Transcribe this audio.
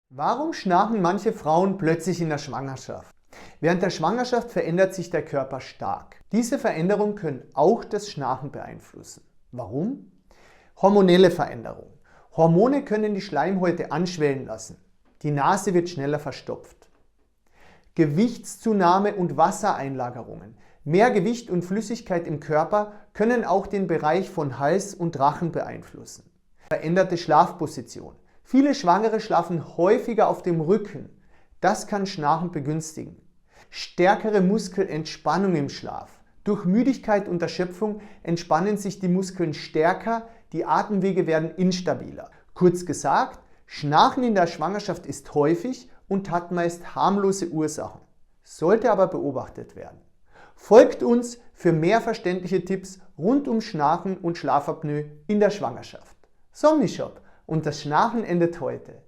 Warum schnarchen manche Frauen plötzlich in der Schwangerschaft? Während der Schwangerschaft verändert sich der Körper stark. Diese Veränderungen können auch das Schnarchen beeinflussen. Warum? Hormonelle Veränderungen. Hormone können die Schleimhäute anschwellen lassen. Die Nase wird schneller verstopft. Gewichtszunahme und Wassereinlagerungen. Mehr Gewicht und Flüssigkeit im Körper können auch den Bereich von Hals und Rachen beeinflussen. Veränderte Schlafposition. Viele Schwangere schlafen häufiger auf dem Rücken. Das kann Schnarchen begünstigen. Stärkere Muskelentspannung im Schlaf. Durch Müdigkeit und Erschöpfung entspannen sich die Muskeln stärker, die Atemwege werden instabiler. Kurz gesagt, Schnarchen in der Schwangerschaft ist häufig und hat meist harmlose Ursachen, sollte aber beobachtet werden. Folgt uns für mehr verständliche Tipps rund um Schnarchen und Schlafapnoe in der Schwangerschaft. Somnishop und das Schnarchen endet heute.